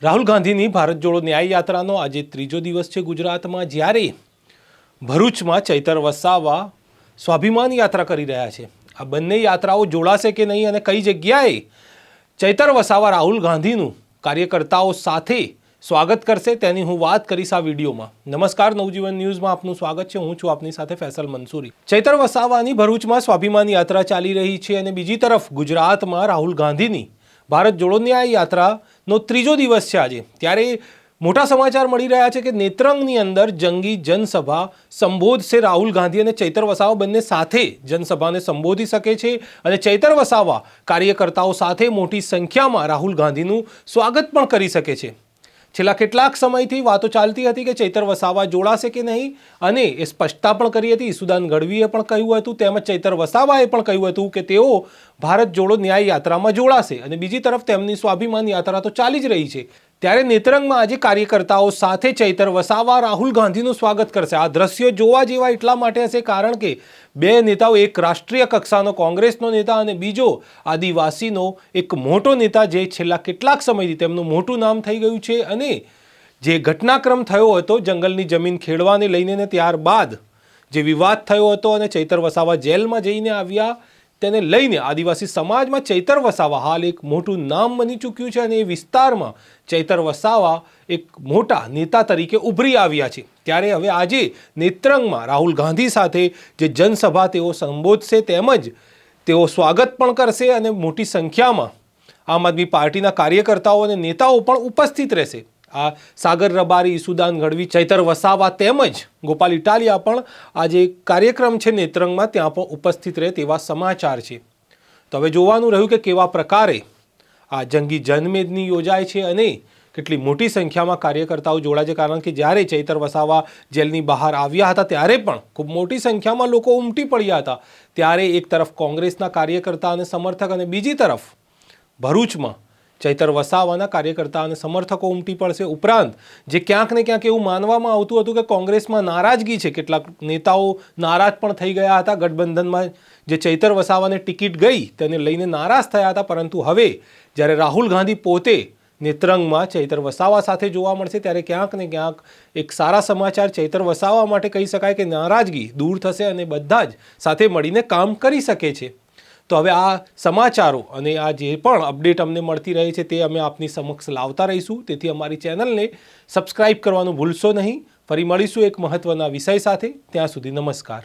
રાહુલ ગાંધીની ભારત જોડો ન્યાય યાત્રાનો આજે ત્રીજો દિવસ છે ગુજરાતમાં, જ્યારે ભરૂચમાં ચૈતર વસાવા સ્વાભિમાન યાત્રા કરી રહ્યા છે। આ બંને યાત્રાઓ જોડાશે કે નહીં અને કઈ જગ્યાએ ચૈતર વસાવા રાહુલ ગાંધીનું કાર્યકર્તાઓ સાથે સ્વાગત કરશે તેની હું વાત કરીશ આ વિડીયોમાં। નમસ્કાર, નવજીવન ન્યૂઝમાં આપનું સ્વાગત છે। હું છું આપની સાથે ફૈસલ મંસૂરી। ચૈતર વસાવાની ભરૂચમાં સ્વાભિમાન યાત્રા ચાલી રહી છે અને બીજી તરફ ગુજરાતમાં રાહુલ ગાંધીની ભારત જોડો ન્યાય યાત્રાનો ત્રીજો દિવસ છે આજે। ત્યારે મોટા સમાચાર મળી રહ્યા છે કે નેત્રંગની અંદર જંગી જનસભા સંબોધશે રાહુલ ગાંધી અને ચૈતર વસાવા બંને સાથે જનસભાને સંબોધી શકે છે અને ચૈતર વસાવા કાર્યકર્તાઓ સાથે મોટી સંખ્યામાં રાહુલ ગાંધીનું સ્વાગત પણ કરી શકે છે। છેલ્લા કેટલાક સમયથી વાતો ચાલતી હતી કે ચૈતર વસાવા જોડાશે કે નહીં, અને એ સ્પષ્ટતા પણ કરી હતી। ઈસુદાન ગઢવીએ પણ કહ્યું હતું, તેમજ ચૈતર વસાવાએ પણ કહ્યું હતું કે તેઓ ભારત જોડો ન્યાય યાત્રામાં જોડાશે અને બીજી તરફ તેમની સ્વાભિમાન યાત્રા તો ચાલી જ રહી છે। ત્યારે નેત્રંગમાં આજે કાર્યકર્તાઓ સાથે ચૈતર વસાવા રાહુલ ગાંધીનું સ્વાગત કરશે। આ દ્રશ્યો જોવા જેવા એટલા માટે હશે કારણ કે બે નેતાઓ, એક રાષ્ટ્રીય કક્ષાનો કોંગ્રેસનો નેતા અને બીજો આદિવાસીનો એક મોટો નેતા, જે છેલ્લા કેટલાક સમયથી તેમનું મોટું નામ થઈ ગયું છે અને જે ઘટનાક્રમ થયો હતો જંગલની જમીન ખેડવાને લઈને ને ત્યારબાદ જે વિવાદ થયો હતો અને ચૈતર વસાવા જેલમાં જઈને આવ્યા તેને લઈને આદિવાસી સમાજમાં ચૈતર વસાવા હાલ એક મોટું નામ બની ચૂક્યું છે અને એ વિસ્તારમાં ચૈતર વસાવા એક મોટા નેતા તરીકે ઉભરી આવ્યા છે। ત્યારે હવે આજે નેત્રંગમાં રાહુલ ગાંધી સાથે જે જનસભા તેઓ સંબોધશે તેમજ તેઓ સ્વાગત પણ કરશે અને મોટી સંખ્યામાં આમ આદમી પાર્ટીના કાર્યકર્તાઓ અને નેતાઓ પણ ઉપસ્થિત રહેશે। આ સાગર રબારી, ઈસુદાન ગઢવી, ચૈતર વસાવા તેમજ ગોપાલ ઇટાલિયા પણ આ જે કાર્યક્રમ છે નેત્રંગમાં ત્યાં પણ ઉપસ્થિત રહે તેવા સમાચાર છે। તો હવે જોવાનું રહ્યું કે કેવા પ્રકારે આ જંગી જનમેદની યોજાય છે અને કેટલી મોટી સંખ્યામાં કાર્યકર્તાઓ જોડાય છે, કારણ કે જ્યારે ચૈતર વસાવા જેલની બહાર આવ્યા હતા ત્યારે પણ ખૂબ મોટી સંખ્યામાં લોકો ઉમટી પડ્યા હતા। ત્યારે એક તરફ કોંગ્રેસના કાર્યકર્તા અને સમર્થક અને બીજી તરફ ભરૂચમાં ચૈતર વસાવાના કાર્યકર્તા અને સમર્થકો ઉમટી પડશે। ઉપરાંત જે ક્યાંક ને ક્યાંક એવું માનવામાં આવતું હતું કે કોંગ્રેસમાં નારાજગી છે, કેટલાક નેતાઓ નારાજ પણ થઈ ગયા હતા। ગઠબંધનમાં જે ચૈતર વસાવાને ટિકિટ ગઈ તેને લઈને નારાજ થયા હતા, પરંતુ હવે જ્યારે રાહુલ ગાંધી પોતે નેત્રંગમાં ચૈતર વસાવા સાથે જોવા મળશે ત્યારે ક્યાંક ને ક્યાંક એક સારા સમાચાર ચૈતર વસાવા માટે કહી શકાય કે નારાજગી દૂર થશે અને બધા જ સાથે મળીને કામ કરી શકે છે। તો હવે આ સમાચારો અને આ જે પણ અપડેટ અમને મળતી રહે છે તે અમે આપની સમક્ષ લાવતા રહીશું, તેથી અમારી ચેનલને સબસ્ક્રાઇબ કરવાનું ભૂલશો નહીં। ફરી મળીશું એક મહત્વના વિષય સાથે, ત્યાં સુધી નમસ્કાર।